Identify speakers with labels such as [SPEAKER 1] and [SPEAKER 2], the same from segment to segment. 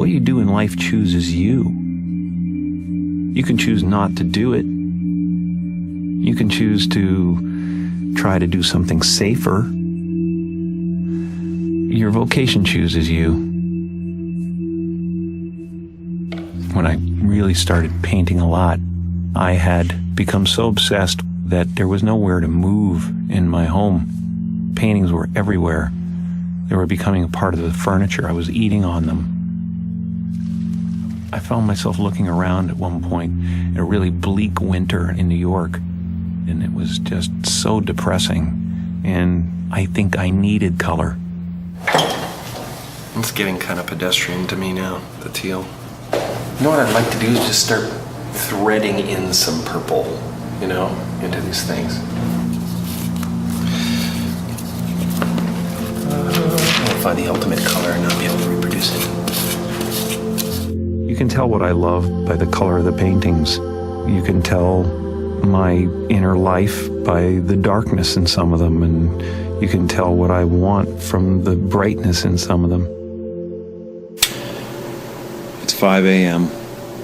[SPEAKER 1] what you do in life chooses you. You can choose not to do it. You can choose to try to do something safer. Your vocation chooses you. When I really started painting a lot, I had become so obsessed that there was nowhere to move in my home. Paintings were everywhere. They were becoming a part of the furniture. I was eating on them. I found myself looking around at one point at a really bleak winter in New York, and it was just so depressing, and I think I needed color.
[SPEAKER 2] It's getting kind of pedestrian to me now, the teal. You know what I'd like to do is just start threading in some purple, into these things. I'll find the ultimate color and not be able to reproduce it.
[SPEAKER 1] You can tell what I love by the color of the paintings. You can tell my inner life by the darkness in some of them, and you can tell what I want from the brightness in some of them.
[SPEAKER 2] It's 5 a.m.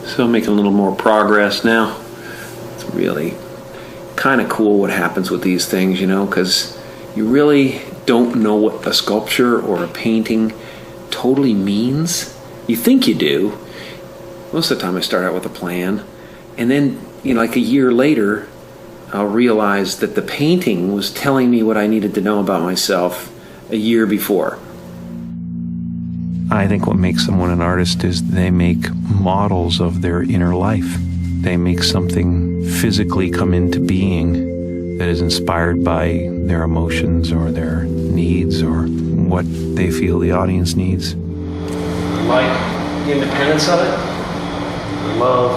[SPEAKER 2] So I'm making a little more progress now. It's really kind of cool what happens with these things, because you really don't know what a sculpture or a painting totally means. You think you do. Most of the time I start out with a plan, and then, like a year later, I'll realize that the painting was telling me what I needed to know about myself a year before.
[SPEAKER 1] I think what makes someone an artist is they make models of their inner life. They make something physically come into being that is inspired by their emotions or their needs or what they feel the audience needs.
[SPEAKER 3] I like the independence of it. I love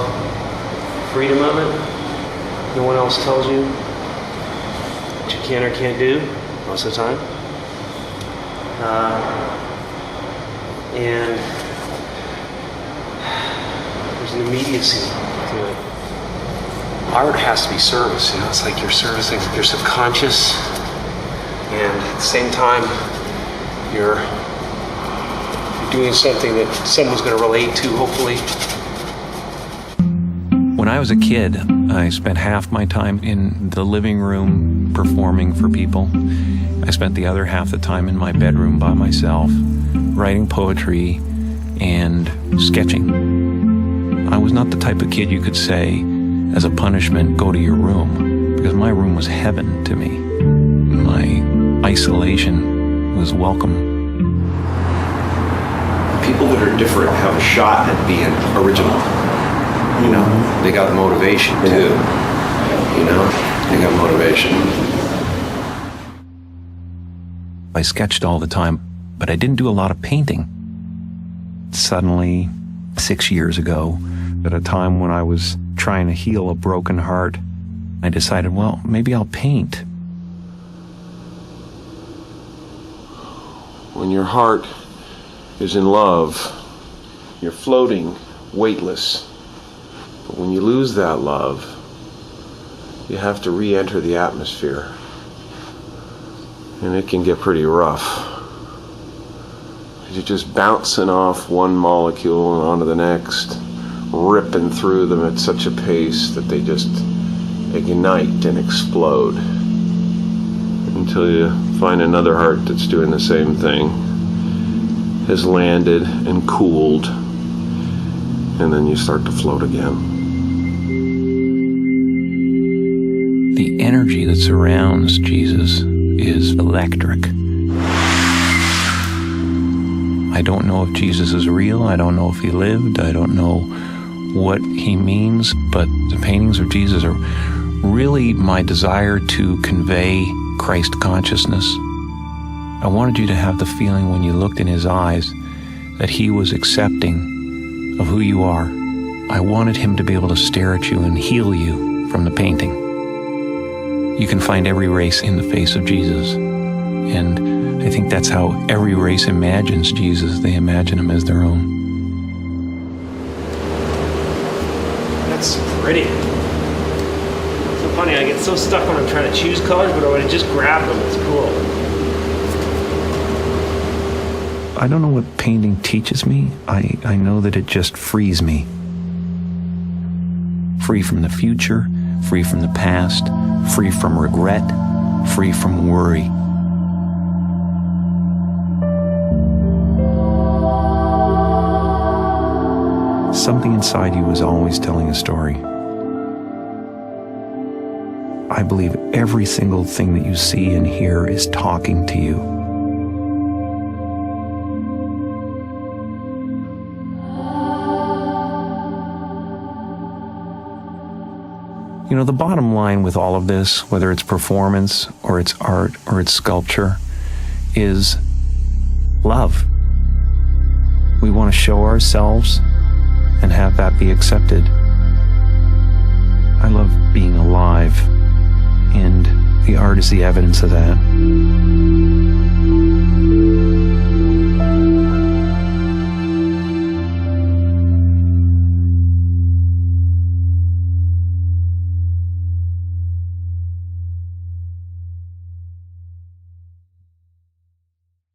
[SPEAKER 3] the freedom of it. No one else tells you what you can or can't do most of the time. And there's an immediacy to it. Art has to be service, it's like you're servicing your subconscious, and at the same time you're doing something that someone's going to relate to, hopefully.
[SPEAKER 1] When I was a kid, I spent half my time in the living room performing for people. I spent the other half the time in my bedroom by myself, writing poetry and sketching. I was not the type of kid you could say, as a punishment, go to your room, because my room was heaven to me. My isolation was welcome.
[SPEAKER 2] People that are different have a shot at being original. They got motivation too. They got motivation.
[SPEAKER 1] I sketched all the time, but I didn't do a lot of painting. Suddenly, 6 years ago, at a time when I was trying to heal a broken heart, I decided, well, maybe I'll paint.
[SPEAKER 4] When your heart is in love, you're floating, weightless. But when you lose that love, you have to re-enter the atmosphere. And it can get pretty rough. You're just bouncing off one molecule and onto the next, ripping through them at such a pace that they just ignite and explode. Until you find another heart that's doing the same thing, has landed and cooled, and then you start to float again.
[SPEAKER 1] The energy that surrounds Jesus is electric. I don't know if Jesus is real. I don't know if he lived. I don't know what he means, but the paintings of Jesus are really my desire to convey Christ consciousness. I wanted you to have the feeling when you looked in his eyes that he was accepting of who you are. I wanted him to be able to stare at you and heal you from the painting. You can find every race in the face of Jesus. And I think that's how every race imagines Jesus. They imagine him as their own.
[SPEAKER 3] That's pretty. So funny, I get so stuck when I'm trying to choose colors, but when I just grab them, it's cool.
[SPEAKER 1] I don't know what painting teaches me. I know that it just frees me. Free from the future, free from the past, free from regret, free from worry. Something inside you is always telling a story. I believe every single thing that you see and hear is talking to you. You know, the bottom line with all of this, whether it's performance or it's art or it's sculpture, is love. We want to show ourselves and have that be accepted. I love being alive, and the art is the evidence of that.